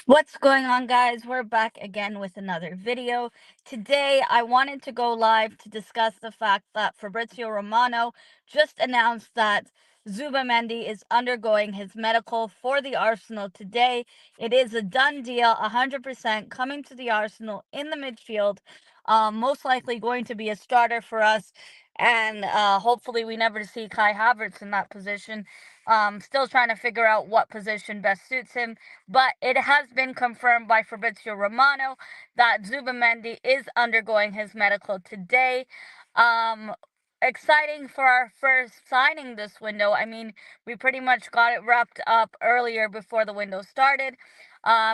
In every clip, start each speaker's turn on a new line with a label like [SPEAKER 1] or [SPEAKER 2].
[SPEAKER 1] What's going on, guys? We're back again with another video. Today, I wanted to go live to discuss the fact that Fabrizio Romano just announced that Zubimendi is undergoing his medical for the Arsenal today. It is a done deal, 100% coming to the Arsenal in the midfield. Most likely going to be a starter for us, and hopefully, we never see Kai Havertz in that position. Still trying to figure out what position best suits him, but it has been confirmed by Fabrizio Romano that Zubimendi is undergoing his medical today. Um, Exciting for our first signing this window. I mean, we pretty much got it wrapped up earlier before the window started.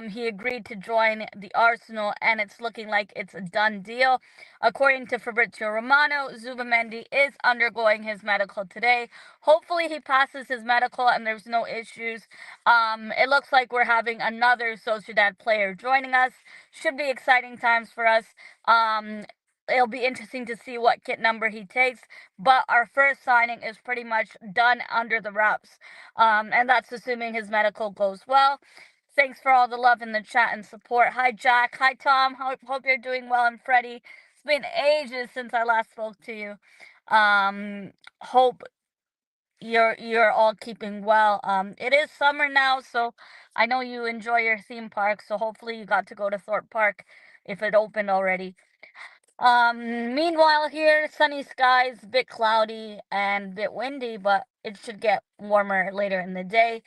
[SPEAKER 1] He agreed to join the Arsenal, and it's looking like it's a done deal. According to Fabrizio Romano, Zubimendi is undergoing his medical today. Hopefully, he passes his medical and there's no issues. It looks like we're having another Sociedad player joining us. Should be exciting times for us. It'll be interesting to see what kit number he takes, but our first signing is pretty much done under the wraps. And that's assuming his medical goes well. Thanks for all the love in the chat and support. Hi, Jack. Hi, Tom. Hope you're doing well. And Freddie. It's been ages since I last spoke to you. Hope you're all keeping well. It is summer now, so I know you enjoy your theme park. So hopefully you got to go to Thorpe Park if it opened already. Meanwhile, here, sunny skies, a bit cloudy and a bit windy, but it should get warmer later in the day.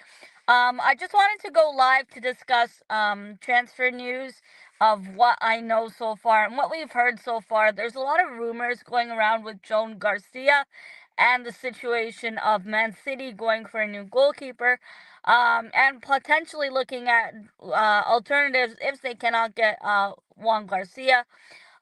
[SPEAKER 1] I just wanted to go live to discuss transfer news of what I know so far and what we've heard so far. There's a lot of rumors going around with Joan Garcia and the situation of Man City going for a new goalkeeper, and potentially looking at alternatives if they cannot get Juan Garcia.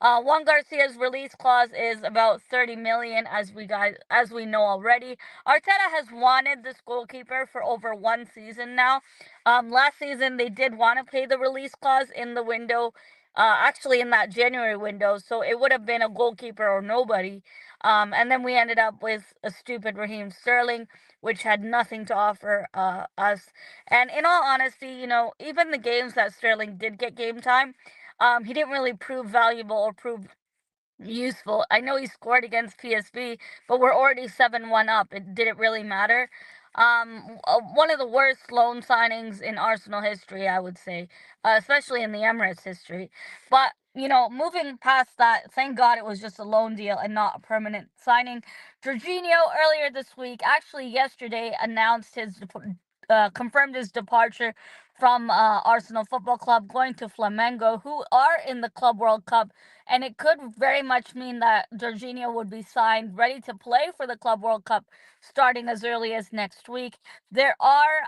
[SPEAKER 1] Juan Garcia's release clause is about 30 million, as we know already. Arteta has wanted this goalkeeper for over one season now. Last season they did want to pay the release clause in the window, actually in that January window, so it would have been a goalkeeper or nobody. And then we ended up with a stupid Raheem Sterling, which had nothing to offer us. And in all honesty, even the games that Sterling did get game time, he didn't really prove valuable or prove useful. I know he scored against PSV, but we're already 7-1 up. It did it really matter? One of the worst loan signings in Arsenal history, I would say, especially in the Emirates history. But moving past that, thank God it was just a loan deal and not a permanent signing. Jorginho earlier this week, actually yesterday, announced confirmed his departure from Arsenal Football Club, going to Flamengo, who are in the Club World Cup, and it could very much mean that Jorginho would be signed, ready to play for the Club World Cup, starting as early as next week. There are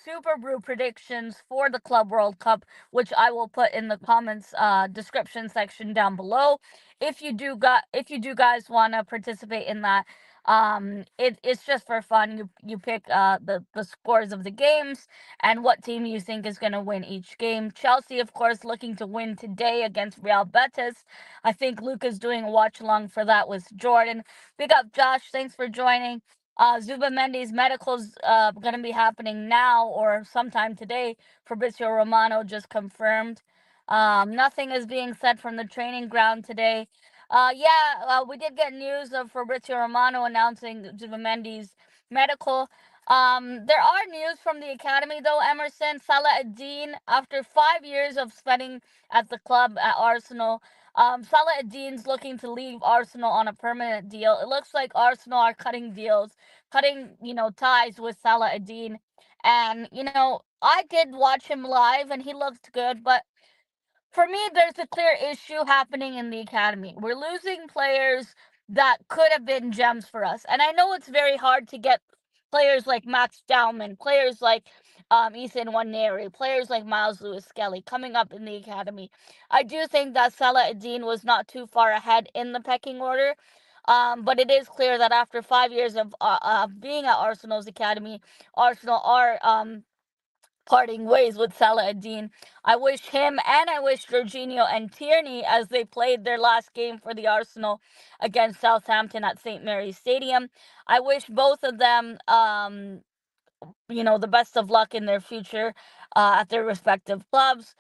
[SPEAKER 1] Super Brew predictions for the Club World Cup, which I will put in the comments description section down below. If you do guys want to participate in that, it's just for fun. You pick the scores of the games and what team you think is going to win each game. Chelsea, of course, looking to win today against Real Betis. I think Luca's doing a watch along for that with Jordan. Big up, Josh. Thanks for joining. Zubimendi's medical's going to be happening now or sometime today. Fabrizio Romano just confirmed. Nothing is being said from the training ground today. We did get news of Fabrizio Romano announcing Zubimendi's medical. There are news from the academy, though, Emerson. Salah Ad-Din, after 5 years of spending at the club at Arsenal, Salah Ad-Din's looking to leave Arsenal on a permanent deal. It looks like Arsenal are cutting deals, ties with Salah Ad-Din. And, I did watch him live, and he looked good, but for me, there's a clear issue happening in the academy. We're losing players that could have been gems for us. And I know it's very hard to get players like Max Dowman, players like Ethan Waneri, players like Miles Lewis Skelly coming up in the academy. I do think that Salah Ad-Din was not too far ahead in the pecking order. But it is clear that after 5 years of being at Arsenal's academy, Arsenal are parting ways with Salah Ad-Din. I wish him and I wish Jorginho and Tierney, as they played their last game for the Arsenal against Southampton at St. Mary's Stadium, I wish both of them the best of luck in their future at their respective clubs.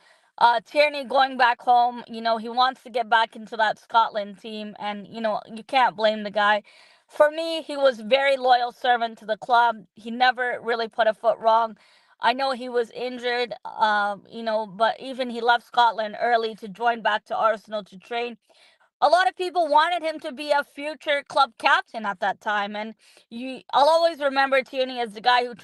[SPEAKER 1] Tierney going back home, he wants to get back into that Scotland team, and you can't blame the guy. For me, he was very loyal servant to the club. He never really put a foot wrong. I know he was injured, but even he left Scotland early to join back to Arsenal to train. A lot of people wanted him to be a future club captain at that time, and I'll always remember Tierney as the guy who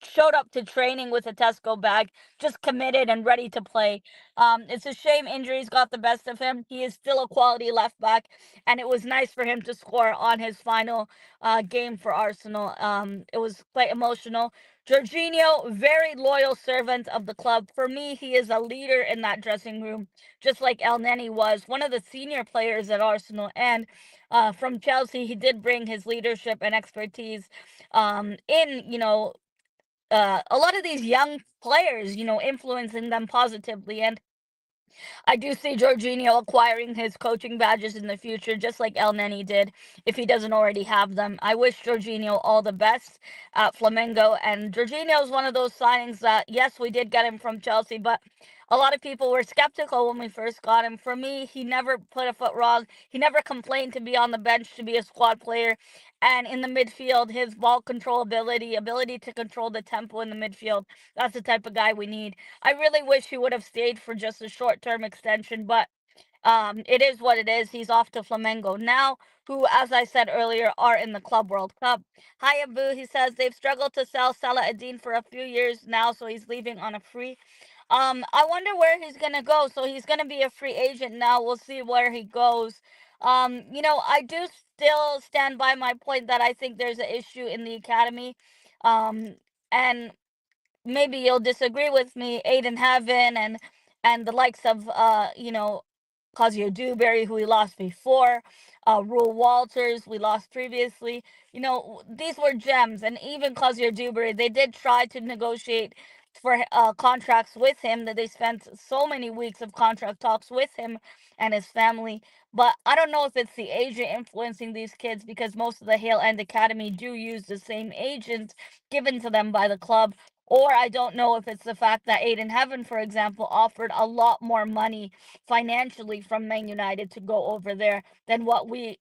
[SPEAKER 1] showed up to training with a Tesco bag, just committed and ready to play. It's a shame injuries got the best of him. He is still a quality left back, and it was nice for him to score on his final game for Arsenal. It was quite emotional. Jorginho, very loyal servant of the club. For me, he is a leader in that dressing room, just like El Neni was, one of the senior players at Arsenal. And from Chelsea, he did bring his leadership and expertise in, a lot of these young players, influencing them positively. And I do see Jorginho acquiring his coaching badges in the future, just like El Neni did, if he doesn't already have them. I wish Jorginho all the best at Flamengo. And Jorginho is one of those signings that, yes, we did get him from Chelsea, but a lot of people were skeptical when we first got him. For me, he never put a foot wrong. He never complained to be on the bench, to be a squad player. And in the midfield, his ball control ability to control the tempo in the midfield, that's the type of guy we need. I really wish he would have stayed for just a short-term extension, but it is what it is. He's off to Flamengo now, who, as I said earlier, are in the Club World Cup. Hi, Abu. He says they've struggled to sell Salah Ad-Din for a few years now, so he's leaving on a free. I wonder where he's gonna go. So he's gonna be a free agent now. We'll see where he goes. I do still stand by my point that I think there's an issue in the academy. And maybe you'll disagree with me, Aiden Heaven and the likes of Kazio Dewberry, who we lost before, Rule Walters, we lost previously. These were gems, and even Kazio Dewberry, they did try to negotiate for contracts with him. That they spent so many weeks of contract talks with him and his family. But I don't know if it's the agent influencing these kids, because most of the Hale End Academy do use the same agent given to them by the club. Or I don't know if it's the fact that Aiden Heaven, for example, offered a lot more money financially from Man United to go over there than what we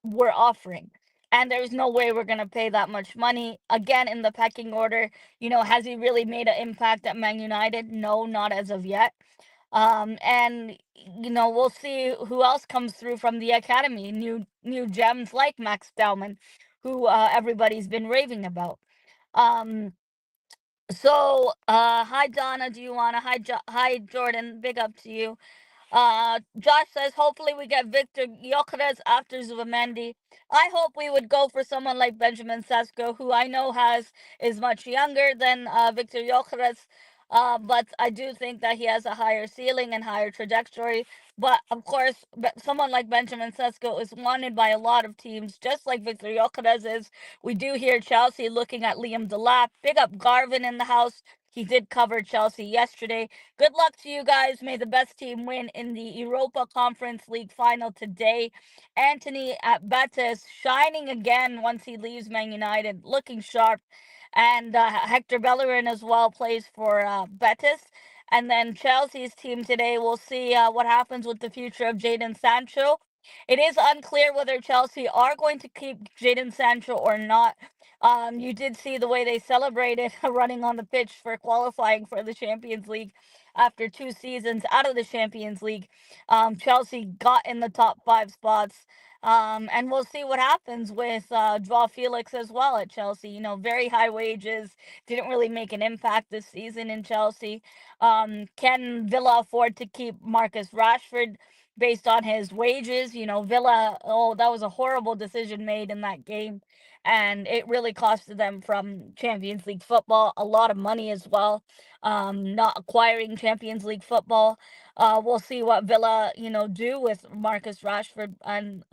[SPEAKER 1] were offering. And there's no way we're going to pay that much money. Again, in the pecking order, has he really made an impact at Man United? No, not as of yet. And we'll see who else comes through from the academy. New gems like Max Dowman, who everybody's been raving about. Um, hi Donna, do you wanna? Hi Jordan, big up to you. Josh says hopefully we get Victor Gyökeres after Zubimendi. I hope we would go for someone like Benjamin Sesko, who I know is much younger than Victor Gyökeres. But I do think that he has a higher ceiling and higher trajectory. But of course, someone like Benjamin Sesko is wanted by a lot of teams, just like Victor Gyökeres is. We do hear Chelsea looking at Liam Delap. Big up Garvin in the house. He did cover Chelsea yesterday. Good luck to you guys. May the best team win in the Europa Conference League final today. Anthony at Betis shining again once he leaves Man United, looking sharp. And Hector Bellerin as well plays for Betis. And then Chelsea's team today, we'll see what happens with the future of Jadon Sancho. It is unclear whether Chelsea are going to keep Jadon Sancho or not. You did see the way they celebrated running on the pitch for qualifying for the Champions League after 2 seasons out of the Champions League. Chelsea got in the top 5 spots. And we'll see what happens with Joao Felix as well at Chelsea. Very high wages, didn't really make an impact this season in Chelsea. Can Villa afford to keep Marcus Rashford based on his wages? Villa, oh, that was a horrible decision made in that game. And it really costed them from Champions League football a lot of money as well. Not acquiring Champions League football. We'll see what Villa, do with Marcus Rashford, and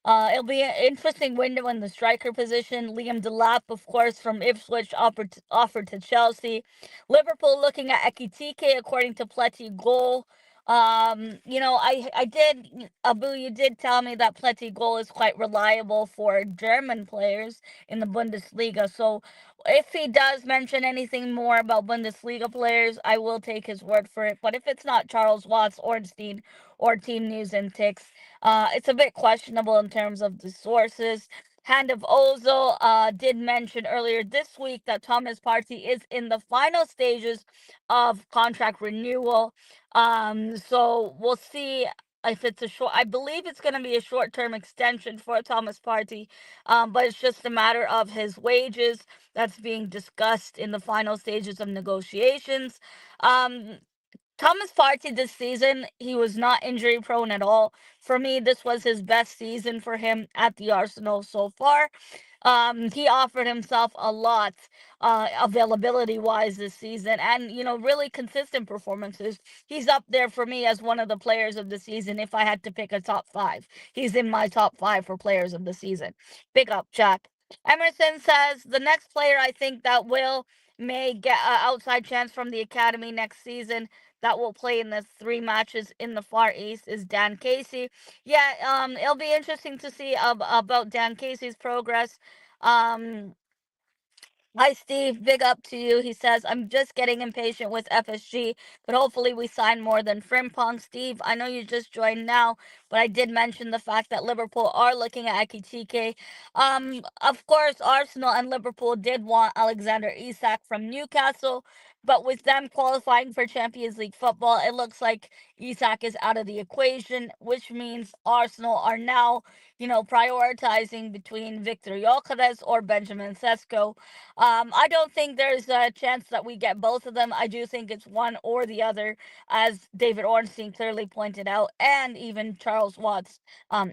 [SPEAKER 1] it'll be an interesting window in the striker position. Liam Delap, of course, from Ipswich, offered to Chelsea. Liverpool looking at Ekitike, according to Pletty Goal. I did, Abu, you did tell me that Pletty Goal is quite reliable for German players in the Bundesliga. So if he does mention anything more about Bundesliga players, I will take his word for it. But if it's not Charles Watts, Ornstein, or Team News and Ticks, it's a bit questionable in terms of the sources. Hand of Ozil did mention earlier this week that Thomas Partey is in the final stages of contract renewal. So we'll see if it's a short. I believe it's going to be a short-term extension for Thomas Partey, but it's just a matter of his wages that's being discussed in the final stages of negotiations. Um, Thomas Partey this season, he was not injury prone at all. For me, this was his best season for him at the Arsenal so far. He offered himself a lot, availability wise this season, and really consistent performances. He's up there for me as one of the players of the season. If I had to pick a top five, he's in my top five for players of the season. Big up, Jack. Emerson says the next player I think that will may get an outside chance from the academy next season that will play in the three matches in the Far East is Dan Casey. Yeah, it'll be interesting to see about Dan Casey's progress. Um, Hi, Steve. Big up to you. He says, I'm just getting impatient with FSG, but hopefully we sign more than Frimpong. Steve, I know you just joined now, but I did mention the fact that Liverpool are looking at Akitike. Of course, Arsenal and Liverpool did want Alexander Isak from Newcastle, but with them qualifying for Champions League football, it looks like Isak is out of the equation, which means Arsenal are now, prioritizing between Victor Gyökeres or Benjamin Sesko. I don't think there's a chance that we get both of them. I do think it's one or the other, as David Ornstein clearly pointed out, and even Charles Watts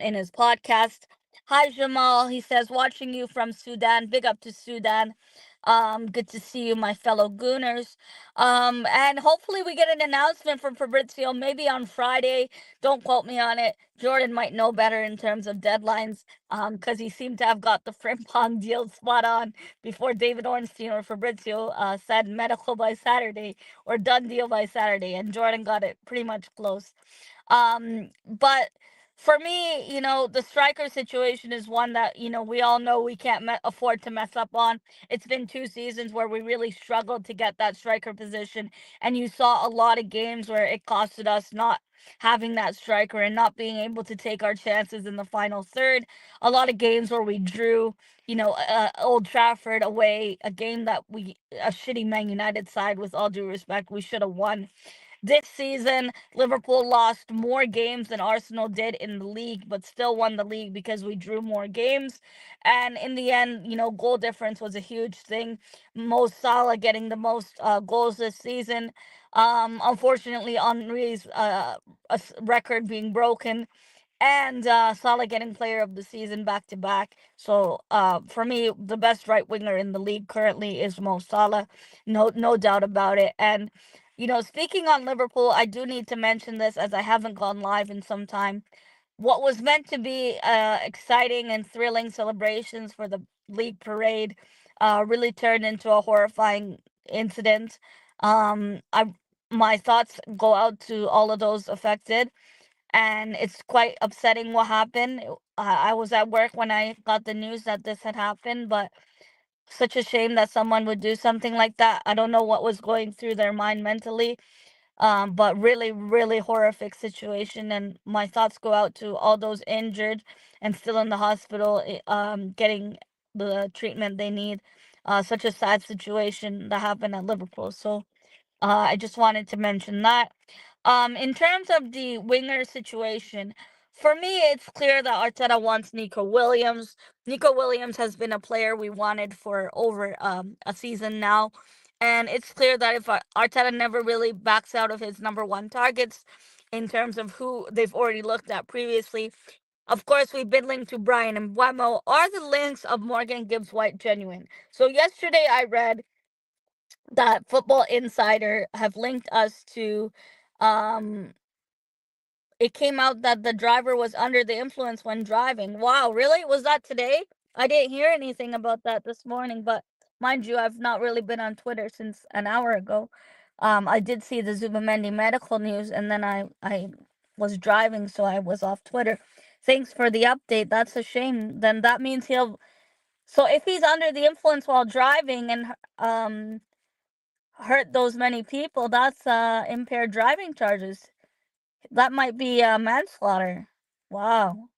[SPEAKER 1] in his podcast. Hi, Jamal. He says, watching you from Sudan. Big up to Sudan. Good to see you, my fellow Gooners. And hopefully we get an announcement from Fabrizio maybe on Friday. Don't quote me on it. Jordan might know better in terms of deadlines, because he seemed to have got the Frimpong deal spot on before David Ornstein or Fabrizio said medical by Saturday or done deal by Saturday, and Jordan got it pretty much close. But for me, the striker situation is one that, we all know we can't afford to mess up on. It's been 2 seasons where we really struggled to get that striker position, and you saw a lot of games where it costed us not having that striker and not being able to take our chances in the final third. A lot of games where we drew, Old Trafford away, a game that a shitty Man United side, with all due respect, we should have won. This season, Liverpool lost more games than Arsenal did in the league, but still won the league because we drew more games. And in the end, goal difference was a huge thing. Mo Salah getting the most goals this season. Unfortunately, Henri's record being broken, and Salah getting player of the season back to back. So for me, the best right winger in the league currently is Mo Salah, no doubt about it. And speaking on Liverpool, I do need to mention this as I haven't gone live in some time. What was meant to be exciting and thrilling celebrations for the league parade really turned into a horrifying incident. I My thoughts go out to all of those affected, and it's quite upsetting what happened. I was at work when I got the news that this had happened, but such a shame that someone would do something like that. I don't know what was going through their mind mentally, but really, really horrific situation. And my thoughts go out to all those injured and still in the hospital, getting the treatment they need. Such a sad situation that happened at Liverpool. So I just wanted to mention that. In terms of the winger situation, for me, it's clear that Arteta wants Nico Williams. Nico Williams has been a player we wanted for over a season now. And it's clear that if Arteta never really backs out of his number one targets in terms of who they've already looked at previously, of course, we've been linked to Brian and Buemo. Are the links of Morgan Gibbs White genuine? So, yesterday I read that Football Insider have linked us to. Um, it came out that the driver was under the influence when driving. Wow, really? Was that today? I didn't hear anything about that this morning, but mind you, I've not really been on Twitter since an hour ago. I did see the Zubimendi medical news, and then I was driving, so I was off Twitter. Thanks for the update. That's a shame. Then that means he'll. So if he's under the influence while driving and hurt those many people, that's impaired driving charges. That might be manslaughter. Wow.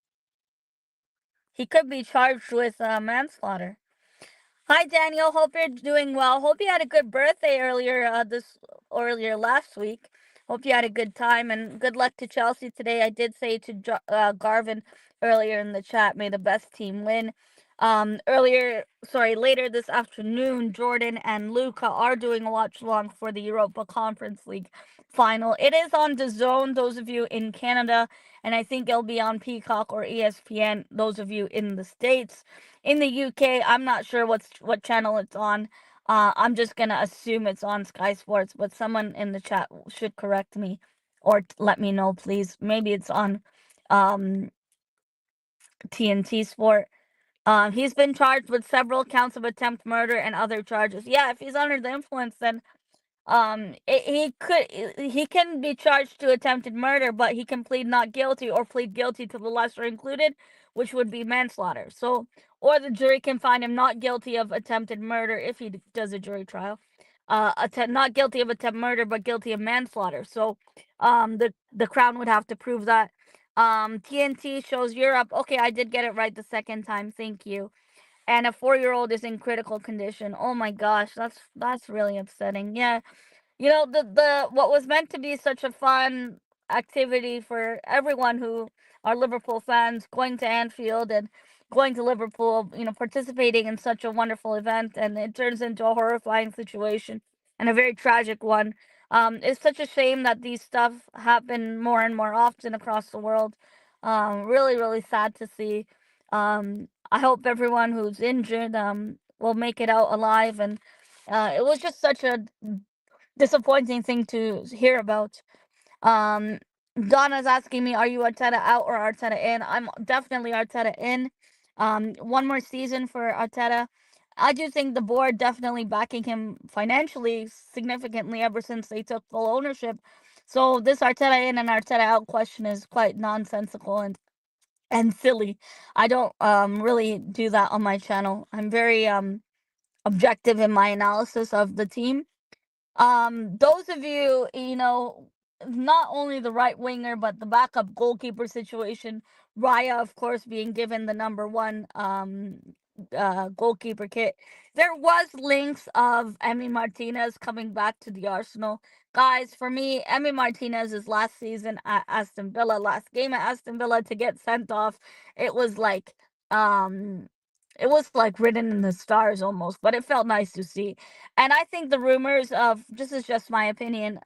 [SPEAKER 1] He could be charged with manslaughter. Hi Daniel, hope you're doing well. Hope you had a good birthday earlier last week. Hope you had a good time and good luck to Chelsea today. I did say to Garvin earlier in the chat, may the best team win. Later this afternoon, Jordan and Luca are doing a watch along for the Europa Conference League final. It is on DAZN, those of you in Canada, and I think it'll be on Peacock or ESPN, those of you in the States. In the UK, I'm not sure what channel it's on. I'm just gonna assume it's on Sky Sports, but someone in the chat should correct me or let me know, please. Maybe it's on um, TNT Sport. He's been charged with several counts of attempt murder and other charges. Yeah, if he's under the influence, then he can be charged to attempted murder, but he can plead not guilty or plead guilty to the lesser included, which would be manslaughter. So, or the jury can find him not guilty of attempted murder if he does a jury trial. Not guilty of attempt murder, but guilty of manslaughter. So, the crown would have to prove that. TNT shows Europe. Okay, I did get it right the second time. Thank you. And a 4-year-old is in critical condition. Oh my gosh, that's really upsetting. Yeah, the what was meant to be such a fun activity for everyone who are Liverpool fans, going to Anfield and going to Liverpool, participating in such a wonderful event, and it turns into a horrifying situation and a very tragic one. It's such a shame that these stuff happen more and more often across the world. Really, really sad to see. I hope everyone who's injured will make it out alive, and it was just such a disappointing thing to hear about. Um, Donna's asking me, "Are you Arteta out or Arteta in?" I'm definitely Arteta in. One more season for Arteta. I do think the board definitely backing him financially significantly ever since they took full ownership. So this Arteta in and Arteta out question is quite nonsensical and silly. I don't really do that on my channel. I'm very objective in my analysis of the team. Those of you, not only the right winger, but the backup goalkeeper situation, Raya, of course, being given the number one goalkeeper kit. There was links of Emi Martinez coming back to the Arsenal. Guys, for me, Emi Martinez's last season at Aston Villa, last game at Aston Villa to get sent off, it was like um it was like written in the stars almost, but it felt nice to see. And I think the rumors of, this is just my opinion,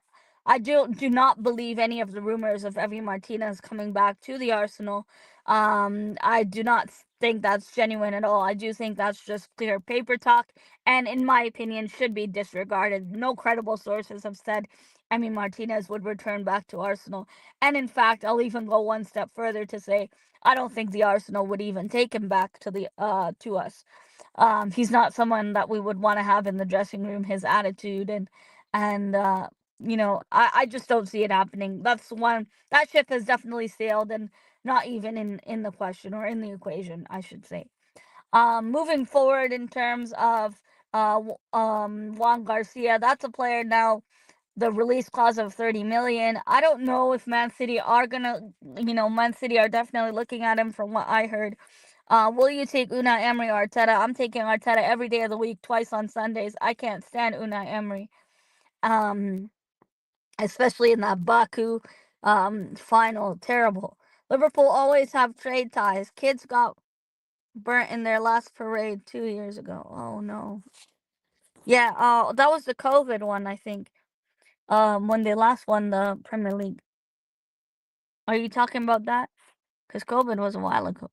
[SPEAKER 1] I do not believe any of the rumors of Evie Martinez coming back to the Arsenal. I do not think that's genuine at all. I do think that's just clear paper talk, and in my opinion, should be disregarded. No credible sources have said Emmy Martinez would return back to Arsenal, and in fact, I'll even go one step further to say I don't think the Arsenal would even take him back to us. He's not someone that we would want to have in the dressing room. His attitude and I just don't see it happening. That's one, that ship has definitely sailed and not even in the question or in the equation, I should say. Moving forward in terms of Juan Garcia, that's a player now. The release clause of 30 million. I don't know if Man City are gonna, Man City are definitely looking at him from what I heard. Will you take Unai Emery or Arteta? I'm taking Arteta every day of the week, twice on Sundays. I can't stand Unai Emery. Um, Especially in that Baku final. Terrible. Liverpool always have trade ties. Kids got burnt in their last parade 2 years ago. Oh no. Yeah, that was the COVID one, I think. When they last won the Premier League. Are you talking about that? Because COVID was a while ago.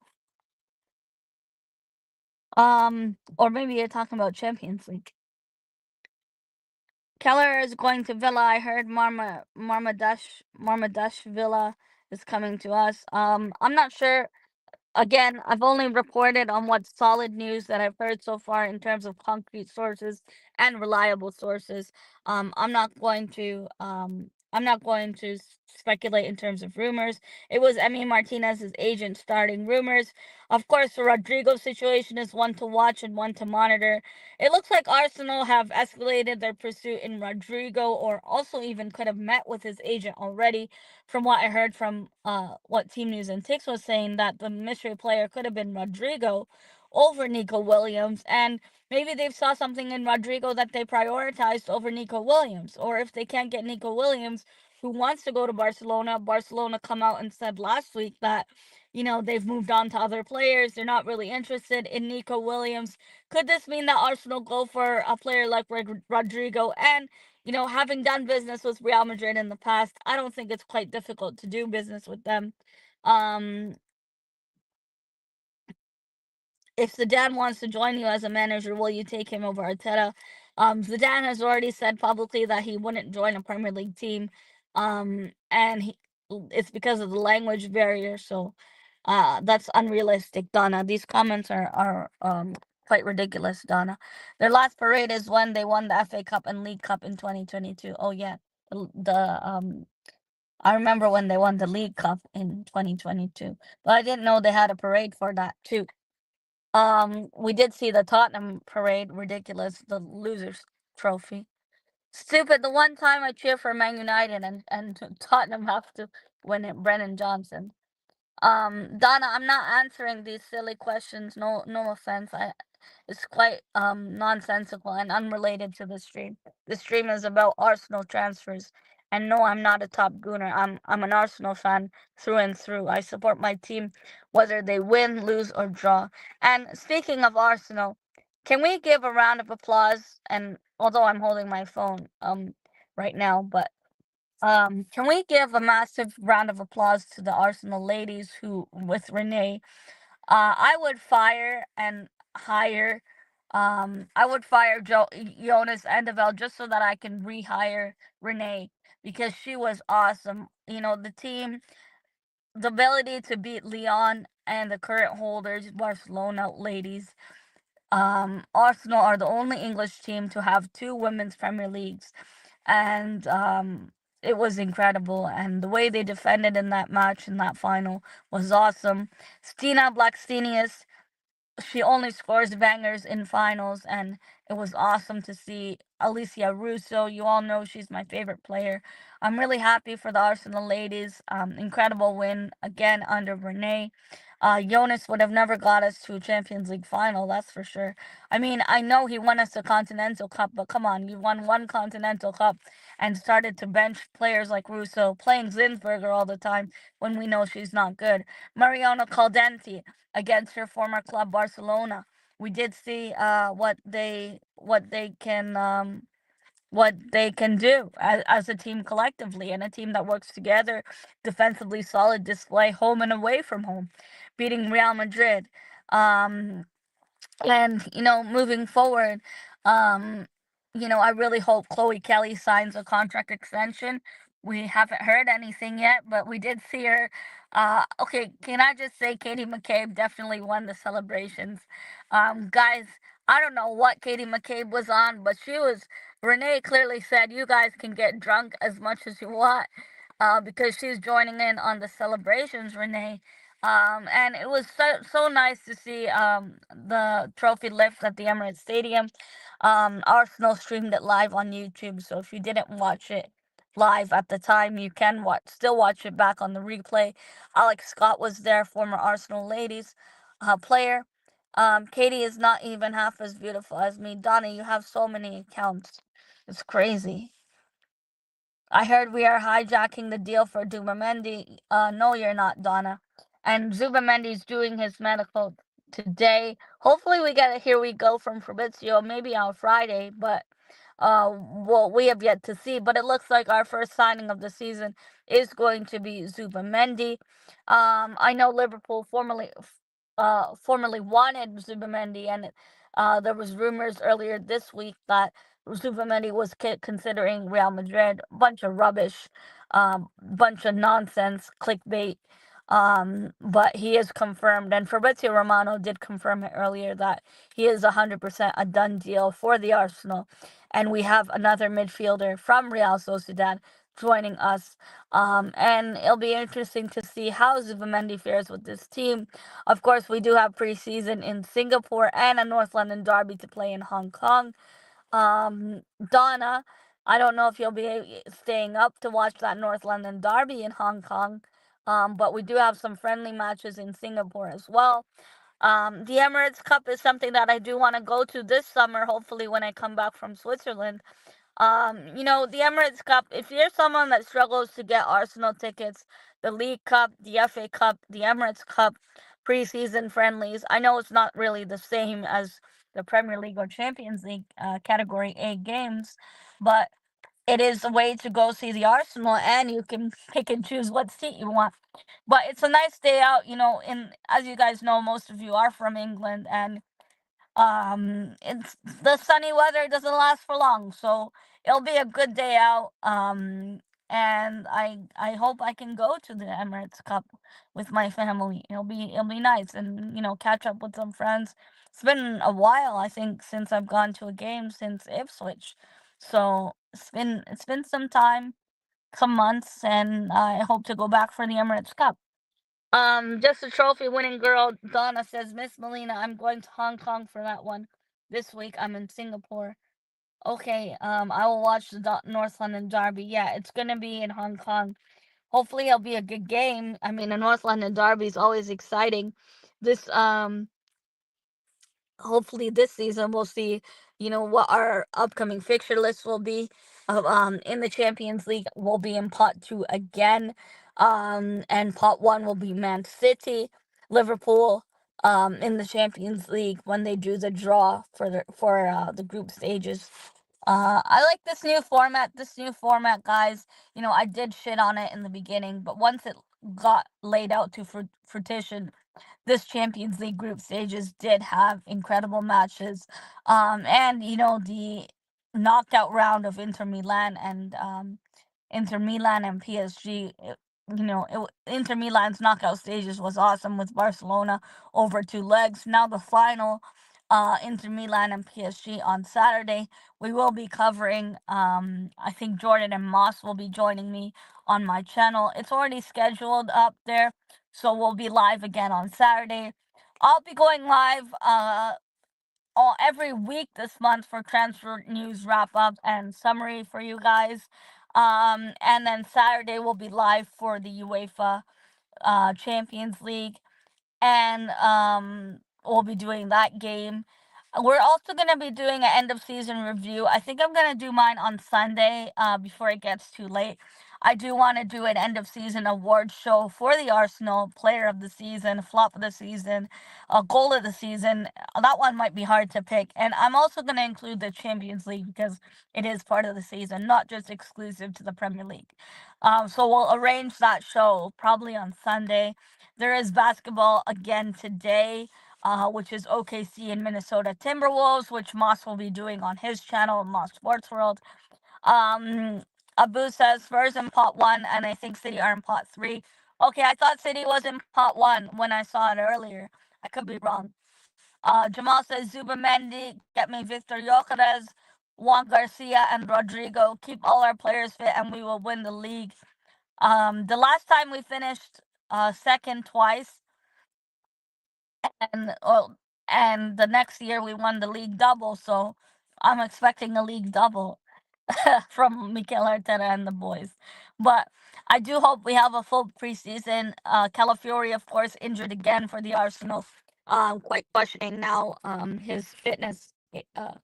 [SPEAKER 1] Or maybe you're talking about Champions League. Keller is going to Villa. I heard Marmadash Villa is coming to us. I'm not sure. Again, I've only reported on what solid news that I've heard so far in terms of concrete sources and reliable sources. I'm not going to speculate in terms of rumors. It was Emi Martinez's agent starting rumors. Of course, the Rodrigo situation is one to watch and one to monitor. It looks like Arsenal have escalated their pursuit in Rodrigo, or also even could have met with his agent already. From what I heard from what Team News and Tix was saying, that the mystery player could have been Rodrigo over Nico Williams, and maybe they saw something in Rodrigo that they prioritized over Nico Williams. Or if they can't get Nico Williams, who wants to go to Barcelona, Barcelona come out and said last week that, they've moved on to other players. They're not really interested in Nico Williams. Could this mean that Arsenal go for a player like Rodrigo? And having done business with Real Madrid in the past, I don't think it's quite difficult to do business with them. Um, if Zidane wants to join you as a manager, will you take him over Arteta? Zidane has already said publicly that he wouldn't join a Premier League team, and it's because of the language barrier. So, that's unrealistic, Donna. These comments are quite ridiculous, Donna. Their last parade is when they won the FA Cup and League Cup in 2022. Oh yeah, the I remember when they won the League Cup in 2022, but I didn't know they had a parade for that too. We did see the Tottenham parade, ridiculous, the losers trophy. Stupid. The one time I cheer for Man United and Tottenham have to win it. Brennan Johnson. Donna, I'm not answering these silly questions. No, no offense. It's quite nonsensical and unrelated to the stream. The stream is about Arsenal transfers, and no, I'm not a top gooner. I'm an Arsenal fan through and through. I support my team, whether they win, lose, or draw. And speaking of Arsenal, can we give a round of applause? And although I'm holding my phone right now, but can we give a massive round of applause to the Arsenal ladies who, with Renee, I would fire and hire. I would fire Jonas Endevel just so that I can rehire Renee because she was awesome. The team, the ability to beat Leon and the current holders, Barcelona ladies. Arsenal are the only English team to have two women's Premier Leagues, and it was incredible. And the way they defended in that match, in that final, was awesome. Stina Blackstenius, she only scores bangers in finals, and it was awesome to see Alicia Russo. You all know she's my favorite player. I'm really happy for the Arsenal ladies. Incredible win again under Renee. Jonas would have never got us to a Champions League final, that's for sure. I mean, I know he won us a Continental Cup, but come on, you won one Continental Cup and started to bench players like Russo, playing Zinsberger all the time when we know she's not good. Mariona Caldenti against her former club Barcelona. We did see what they can do as a team collectively, and a team that works together, defensively solid display, home and away from home, beating Real Madrid. Um, and moving forward, um, I really hope Chloe Kelly signs a contract extension. We haven't heard anything yet, but we did see her. Okay, can I just say Katie McCabe definitely won the celebrations. Guys, I don't know what Katie McCabe was on, but she was. Renee clearly said, "You guys can get drunk as much as you want," because she's joining in on the celebrations, Renee. And it was so nice to see the trophy lift at the Emirates Stadium. Arsenal streamed it live on YouTube, so if you didn't watch it live at the time, you can still watch it back on the replay. Alex Scott was there, former Arsenal ladies player. Katie is not even half as beautiful as me. Donna, you have so many accounts. It's crazy. I heard we are hijacking the deal for Zubimendi. No, you're not, Donna. And Zubimendi's doing his medical today. Hopefully, we get a here we go from Fabrizio, maybe on Friday, but well, we have yet to see. But it looks like our first signing of the season is going to be Zubimendi. I know Liverpool formerly wanted Zubimendi, and there was rumors earlier this week that Zubimendi was considering Real Madrid. Bunch of rubbish, bunch of nonsense, clickbait. But he is confirmed, and Fabrizio Romano did confirm it earlier that he is 100% a done deal for the Arsenal. And we have another midfielder from Real Sociedad joining us. And it'll be interesting to see how Zubimendi fares with this team. Of course, we do have preseason in Singapore and a North London derby to play in Hong Kong. Donna, I don't know if you'll be staying up to watch that North London derby in Hong Kong. But we do have some friendly matches in Singapore as well. The Emirates Cup is something that I do want to go to this summer, hopefully, when I come back from Switzerland. The Emirates Cup, if you're someone that struggles to get Arsenal tickets, the League Cup, the FA Cup, the Emirates Cup, preseason friendlies, I know it's not really the same as the Premier League or Champions League Category A games, but it is a way to go see the Arsenal, and you can pick and choose what seat you want. But it's a nice day out, in as you guys know, most of you are from England, and it's the sunny weather doesn't last for long, so it'll be a good day out. And I hope I can go to the Emirates Cup with my family. It'll be nice, and catch up with some friends. It's been a while, I think, since I've gone to a game since Ipswich, so it's been some time, some months, and I hope to go back for the Emirates Cup. Just a trophy winning girl. Donna says, Miss Melina, I'm going to Hong Kong for that one. This week I'm in Singapore. Okay, I will watch the North London Derby. Yeah, it's gonna be in Hong Kong. Hopefully it'll be a good game. I mean, the North London Derby is always exciting. This Hopefully this season we'll see, what our upcoming fixture list will be. In the Champions League, we'll be in pot two again. And pot one will be Man City, Liverpool. In the Champions League when they do the draw for the group stages. I like this new format. This new format, guys. I did shit on it in the beginning, but once it got laid out to fruition, this Champions League group stages did have incredible matches. And the knockout round of Inter Milan and PSG. Inter Milan's knockout stages was awesome with Barcelona over two legs. Now the final, Inter Milan and PSG on Saturday. We will be covering. I think Jordan and Moss will be joining me on my channel. It's already scheduled up there, so we'll be live again on Saturday. I'll be going live every week this month for transfer news wrap up and summary for you guys. And then Saturday will be live for the UEFA Champions League, and we'll be doing that game. We're also going to be doing an end of season review. I think I'm going to do mine on Sunday before it gets too late. I do want to do an end of season award show for the Arsenal, player of the season, flop of the season, goal of the season. That one might be hard to pick. And I'm also going to include the Champions League because it is part of the season, not just exclusive to the Premier League. So we'll arrange that show probably on Sunday. There is basketball again today, which is OKC and Minnesota Timberwolves, which Moss will be doing on his channel, Moss Sports World. Abu says Spurs in pot one, and I think City are in pot three. Okay, I thought City was in pot one when I saw it earlier. I could be wrong. Jamal says Zubimendi, get me Victor Yokeres, Juan Garcia, and Rodrigo. Keep all our players fit, and we will win the league. The last time we finished second twice, and and the next year we won the league double. So I'm expecting a league double from Mikel Arteta and the boys. But I do hope we have a full preseason. Calafiori, of course, injured again for the Arsenal. Quite questioning now his fitness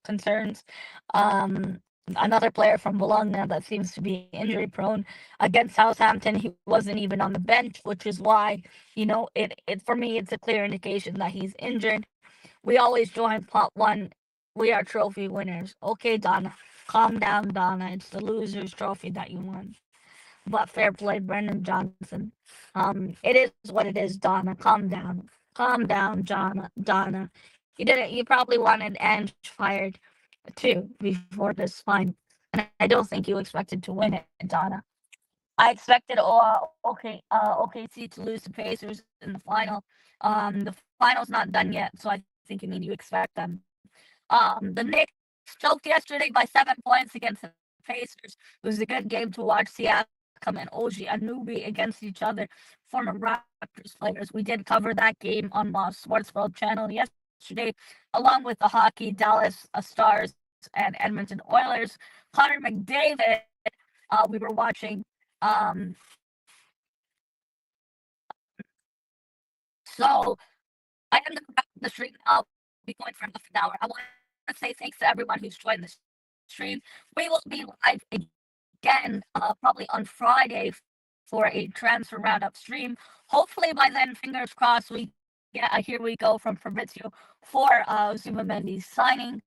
[SPEAKER 1] concerns. Another player from Bologna that seems to be injury prone against Southampton. He wasn't even on the bench, which is why it for me it's a clear indication that he's injured. We always join pot one. We are trophy winners. Okay, Donna. Calm down, Donna. It's the loser's trophy that you won. But fair play, Brendan Johnson. It is what it is, Donna. Calm down. Calm down, Donna. You probably wanted Ange fired too before this fine. And I don't think you expected to win it, Donna. I expected OKC to lose to Pacers in the final. The final's not done yet, so I think you need to expect them. The Knicks choked yesterday by 7 points against the Pacers. It was a good game to watch. Siakam and OG Anunoby against each other, former Raptors players. We did cover that game on the Sports World channel yesterday, along with the hockey Dallas Stars and Edmonton Oilers. Connor McDavid, we were watching. Um, so I am going to wrap the stream. I'll be going for half an hour. I want to say thanks to everyone who's joined the stream. We will be live again, probably on Friday for a transfer roundup stream. Hopefully by then, fingers crossed, we get a here we go from Fabrizio for Zubimendi signing.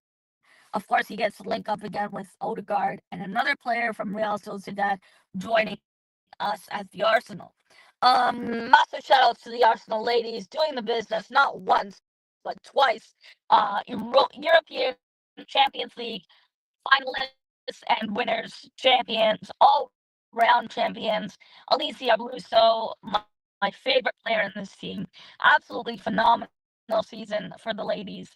[SPEAKER 1] Of course, he gets to link up again with Odegaard and another player from Real Sociedad joining us at the Arsenal. Massive shout outs to the Arsenal ladies doing the business not once but twice. European Champions League finalists and winners, champions, all round champions. Alicia Russo, my favorite player in this team, absolutely phenomenal season for the ladies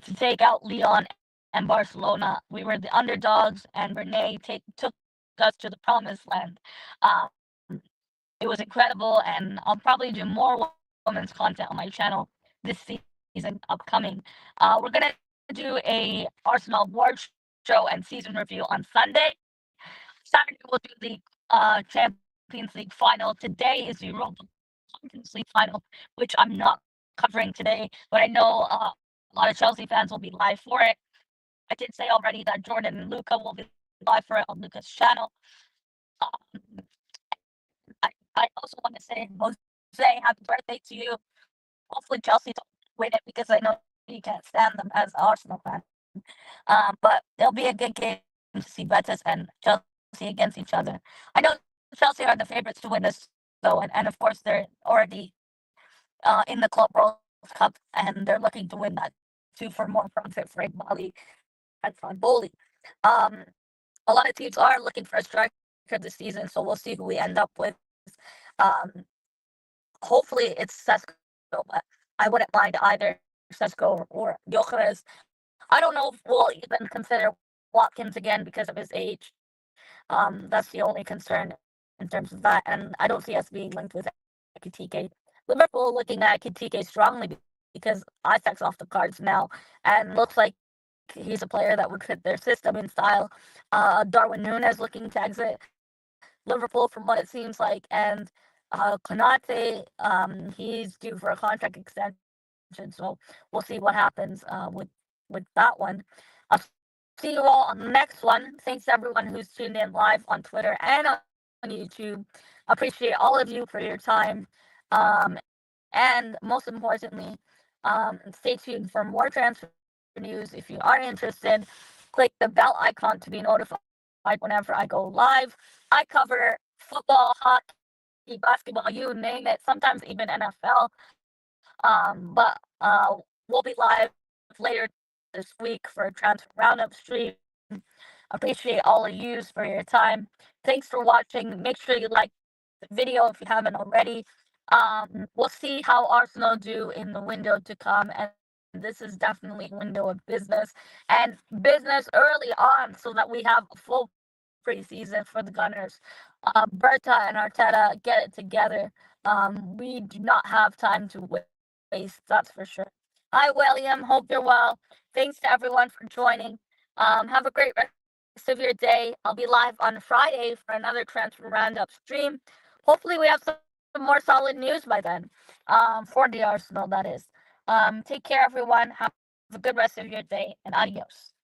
[SPEAKER 1] to take out Lyon and Barcelona. We were the underdogs, and Renee took us to the promised land. Um, it was incredible, and I'll probably do more women's content on my channel this season upcoming. We're gonna do a Arsenal award show and season review on Sunday. Saturday we'll do the Champions League final. Today is the Europa Champions League final, which I'm not covering today, but I know a lot of Chelsea fans will be live for it. I did say already that Jordan and Luca will be live for it on Luca's channel. Um, I also want to say, Jose, happy birthday to you. Hopefully Chelsea don't win it because I know you can't stand them as an Arsenal fan. But it'll be a good game to see Betis and Chelsea against each other. I know Chelsea are the favorites to win this, though, and of course they're already in the Club World Cup and they're looking to win that too for more profit for Bali and Boli. Um, a lot of teams are looking for a striker this season, so we'll see who we end up with. Um, hopefully it's Sesko, but I wouldn't mind either Sesko or Gyökeres. I don't know if we'll even consider Watkins again because of his age. That's the only concern in terms of that, and I don't see us being linked with Ekitike. Liverpool looking at Ekitike strongly because Isaac's off the cards now, and looks like he's a player that would fit their system and style. Darwin Núñez looking to exit Liverpool from what it seems like, and Konate, he's due for a contract extension, so we'll see what happens with that one. I'll see you all on the next one. Thanks to everyone who's tuned in live on Twitter and on YouTube. Appreciate all of you for your time. And most importantly, stay tuned for more transfer news. If you are interested, click the bell icon to be notified whenever I go live. I cover football, hockey, basketball, you name it, sometimes even NFL. But we'll be live later this week for a transfer roundup stream. Appreciate all of you for your time. Thanks for watching. Make sure you like the video if you haven't already. We'll see how Arsenal do in the window to come, and this is definitely a window of business and business early on so that we have a full preseason for the Gunners. Berta and Arteta, get it together. We do not have time to waste, that's for sure. Hi, William. Hope you're well. Thanks to everyone for joining. Have a great rest of your day. I'll be live on Friday for another transfer roundup stream. Hopefully, we have some more solid news by then. For the Arsenal, that is. Take care, everyone. Have a good rest of your day, and adios.